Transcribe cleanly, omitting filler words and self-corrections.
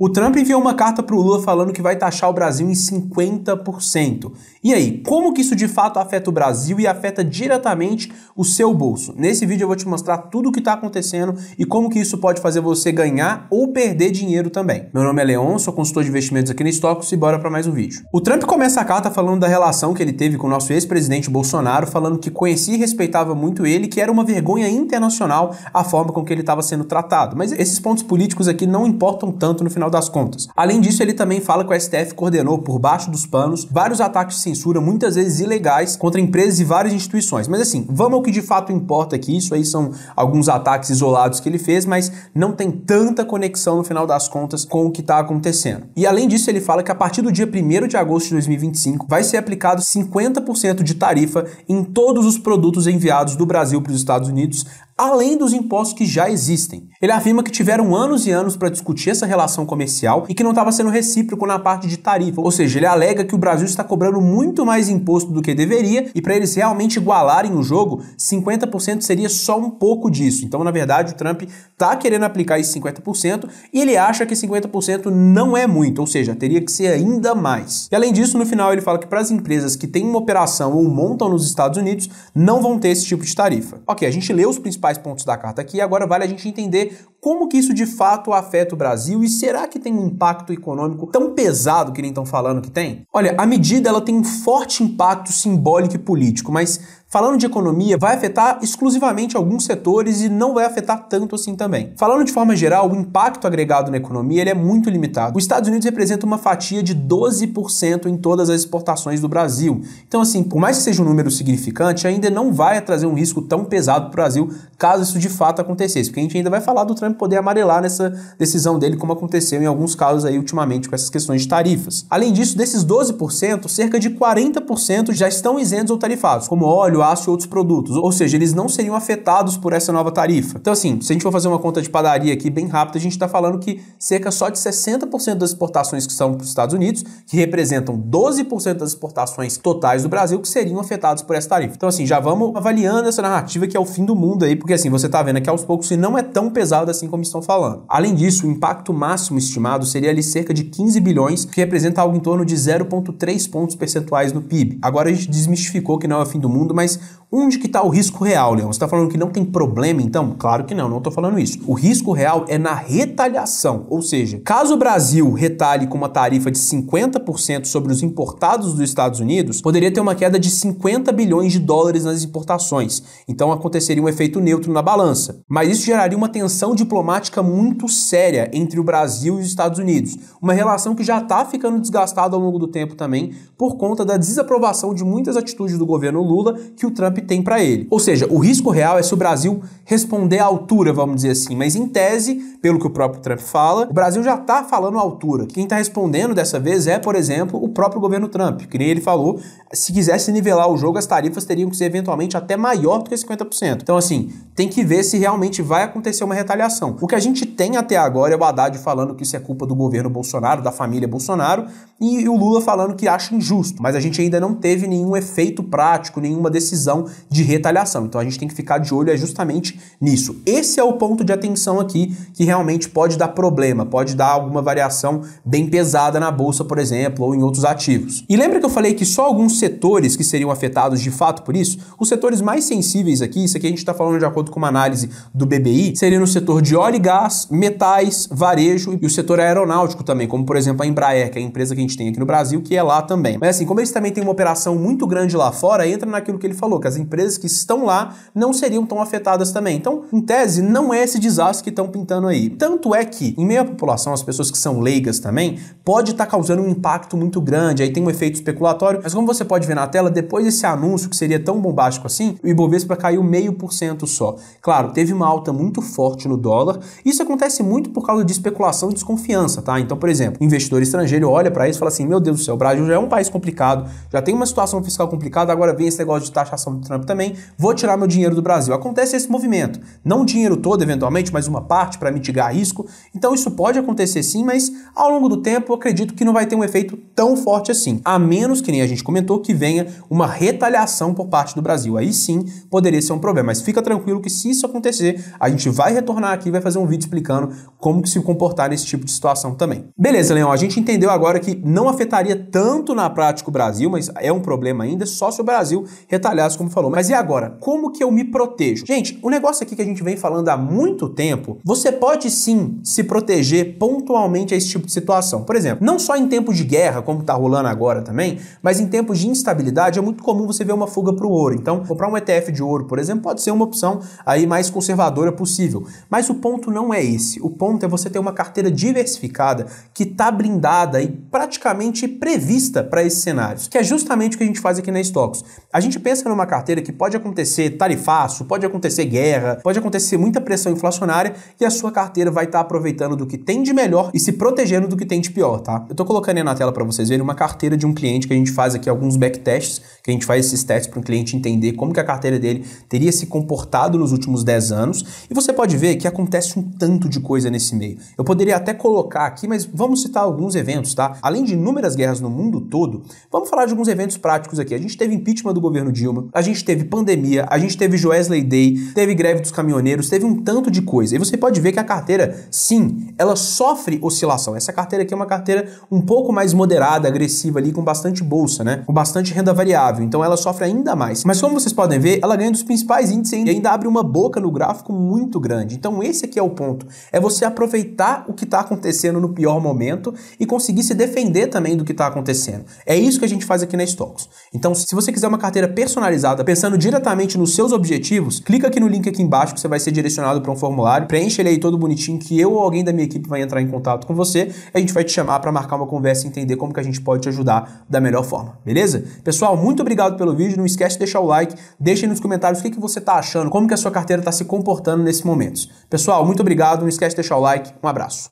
O Trump enviou uma carta para o Lula falando que vai taxar o Brasil em 50%. E aí, como que isso de fato afeta o Brasil e afeta diretamente o seu bolso? Nesse vídeo eu vou te mostrar tudo o que está acontecendo e como que isso pode fazer você ganhar ou perder dinheiro também. Meu nome é Leon, sou consultor de investimentos aqui na Stocks e bora para mais um vídeo. O Trump começa a carta falando da relação que ele teve com o nosso ex-presidente Bolsonaro, falando que conhecia e respeitava muito ele, que era uma vergonha internacional a forma com que ele estava sendo tratado. Mas esses pontos políticos aqui não importam tanto no final das contas. Além disso, ele também fala que o STF coordenou por baixo dos panos vários ataques de censura, muitas vezes ilegais, contra empresas e várias instituições. Mas assim, vamos ao que de fato importa aqui. Isso aí são alguns ataques isolados que ele fez, mas não tem tanta conexão no final das contas com o que está acontecendo. E além disso, ele fala que a partir do dia 1º de agosto de 2025 vai ser aplicado 50% de tarifa em todos os produtos enviados do Brasil para os Estados Unidos, além dos impostos que já existem. Ele afirma que tiveram anos e anos para discutir essa relação comercial e que não estava sendo recíproco na parte de tarifa, ou seja, ele alega que o Brasil está cobrando muito mais imposto do que deveria e para eles realmente igualarem o jogo, 50% seria só um pouco disso. Então, na verdade, o Trump está querendo aplicar esse 50% e ele acha que 50% não é muito, ou seja, teria que ser ainda mais. E além disso, no final ele fala que para as empresas que têm uma operação ou montam nos Estados Unidos, não vão ter esse tipo de tarifa. Ok, a gente leu os principais pontos da carta aqui, agora vale a gente entender como que isso de fato afeta o Brasil e será que tem um impacto econômico tão pesado que nem estão falando que tem? Olha, a medida ela tem um forte impacto simbólico e político, mas falando de economia, vai afetar exclusivamente alguns setores e não vai afetar tanto assim também. Falando de forma geral, o impacto agregado na economia ele é muito limitado. Os Estados Unidos representa uma fatia de 12% em todas as exportações do Brasil. Então assim, por mais que seja um número significante, ainda não vai trazer um risco tão pesado para o Brasil caso isso de fato acontecesse, porque a gente ainda vai falar do Trump poder amarelar nessa decisão dele, como aconteceu em alguns casos aí ultimamente com essas questões de tarifas. Além disso, desses 12%, cerca de 40% já estão isentos ou tarifados, como óleo, aço e outros produtos, ou seja, eles não seriam afetados por essa nova tarifa. Então assim, se a gente for fazer uma conta de padaria aqui bem rápida, a gente está falando que cerca só de 60% das exportações que são para os Estados Unidos, que representam 12% das exportações totais do Brasil, que seriam afetados por essa tarifa. Então assim, já vamos avaliando essa narrativa que é o fim do mundo aí, porque assim, você está vendo que aos poucos se não é tão pesado assim como estão falando. Além disso, o impacto máximo estimado seria ali cerca de 15 bilhões, que representa algo em torno de 0,3 pontos percentuais no PIB. Agora a gente desmistificou que não é o fim do mundo, mas onde que está o risco real, Leão? Você está falando que não tem problema, então? Claro que não estou falando isso. O risco real é na retaliação, ou seja, caso o Brasil retalhe com uma tarifa de 50% sobre os importados dos Estados Unidos, poderia ter uma queda de 50 bilhões de dólares nas importações. Então aconteceria um efeito neutro na balança. Mas isso geraria uma tensão diplomática muito séria entre o Brasil e os Estados Unidos. Uma relação que já está ficando desgastada ao longo do tempo também, por conta da desaprovação de muitas atitudes do governo Lula que o Trump tem para ele. Ou seja, o risco real é se o Brasil responder à altura, vamos dizer assim, mas em tese, pelo que o próprio Trump fala, o Brasil já está falando à altura. Quem está respondendo dessa vez é, por exemplo, o próprio governo Trump, que nem ele falou, se quisesse nivelar o jogo, as tarifas teriam que ser eventualmente até maior do que 50%. Então assim, tem que ver se realmente vai acontecer uma retaliação. O que a gente tem até agora é o Haddad falando que isso é culpa do governo Bolsonaro, da família Bolsonaro, e o Lula falando que acha injusto, mas a gente ainda não teve nenhum efeito prático, nenhuma decisão de retaliação. Então a gente tem que ficar de olho justamente nisso. Esse é o ponto de atenção aqui que realmente pode dar problema, pode dar alguma variação bem pesada na bolsa, por exemplo, ou em outros ativos. E lembra que eu falei que só alguns setores que seriam afetados de fato por isso? Os setores mais sensíveis aqui, isso aqui a gente está falando de acordo com uma análise do BBI, seria no setor de óleo e gás, metais, varejo e o setor aeronáutico também, como por exemplo a Embraer, que é a empresa que a gente tem aqui no Brasil, que é lá também. Mas assim, como eles também têm uma operação muito grande lá fora, entra naquilo que ele falou, que as empresas que estão lá não seriam tão afetadas também. Então, em tese, não é esse desastre que estão pintando aí. Tanto é que, em meio à população, as pessoas que são leigas também, pode estar causando um impacto muito grande, aí tem um efeito especulatório, mas como você pode ver na tela, depois desse anúncio que seria tão bombástico assim, o Ibovespa caiu 0,5% só. Claro, teve uma alta muito forte no dólar, isso acontece muito por causa de especulação e desconfiança, tá? Então, por exemplo, o investidor estrangeiro olha para isso e fala assim, meu Deus do céu, o Brasil já é um país complicado, já tem uma situação fiscal complicada, agora vem esse negócio de taxação do Trump também, vou tirar meu dinheiro do Brasil. Acontece esse movimento. Não o dinheiro todo, eventualmente, mas uma parte para mitigar risco. Então isso pode acontecer sim, mas ao longo do tempo eu acredito que não vai ter um efeito tão forte assim. A menos, que nem a gente comentou, que venha uma retaliação por parte do Brasil. Aí sim poderia ser um problema. Mas fica tranquilo que se isso acontecer, a gente vai retornar aqui e vai fazer um vídeo explicando como que se comportar nesse tipo de situação também. Beleza, Leão, a gente entendeu agora que não afetaria tanto na prática o Brasil, mas é um problema ainda só se o Brasil retaliasse, como falou. Mas e agora? Como que eu me protejo? Gente, o negócio aqui que a gente vem falando há muito tempo, você pode sim se proteger pontualmente a esse tipo de situação. Por exemplo, não só em tempos de guerra, como tá rolando agora também, mas em tempos de instabilidade é muito comum você ver uma fuga para o ouro. Então, comprar um ETF de ouro, por exemplo, pode ser uma opção aí mais conservadora possível. Mas o ponto não é esse. O ponto é você ter uma carteira diversificada que tá blindada e praticamente prevista para esses cenários, que é justamente o que a gente faz aqui na Stocks. A gente pensa numa carteira que pode acontecer tarifaço, pode acontecer guerra, pode acontecer muita pressão inflacionária e a sua carteira vai estar aproveitando do que tem de melhor e se protegendo do que tem de pior, tá? Eu tô colocando aí na tela para vocês verem uma carteira de um cliente que a gente faz aqui alguns backtests, que a gente faz esses testes para o cliente entender como que a carteira dele teria se comportado nos últimos 10 anos e você pode ver que acontece um tanto de coisa nesse meio. Eu poderia até colocar aqui, mas vamos citar alguns eventos, tá? Além de inúmeras guerras no mundo todo, vamos falar de alguns eventos práticos aqui. A gente teve impeachment do governo Dilma, a gente teve pandemia, a gente teve Joesley Day, teve greve dos caminhoneiros, teve um tanto de coisa. E você pode ver que a carteira, sim, ela sofre oscilação. Essa carteira aqui é uma carteira um pouco mais moderada, agressiva ali, com bastante bolsa, né? Com bastante renda variável. Então ela sofre ainda mais. Mas como vocês podem ver, ela ganha dos principais índices e ainda abre uma boca no gráfico muito grande. Então esse aqui é o ponto. É você aproveitar o que está acontecendo no pior momento e conseguir se defender também do que está acontecendo. É isso que a gente faz aqui na Stocks. Então, se você quiser uma carteira personalizada, pensando diretamente nos seus objetivos, clica aqui no link aqui embaixo que você vai ser direcionado para um formulário, preenche ele aí todo bonitinho que eu ou alguém da minha equipe vai entrar em contato com você e a gente vai te chamar para marcar uma conversa e entender como que a gente pode te ajudar da melhor forma, beleza? Pessoal, muito obrigado pelo vídeo, não esquece de deixar o like, deixe aí nos comentários o que você está achando, como que a sua carteira está se comportando nesses momentos. Pessoal, muito obrigado, não esquece de deixar o like, um abraço.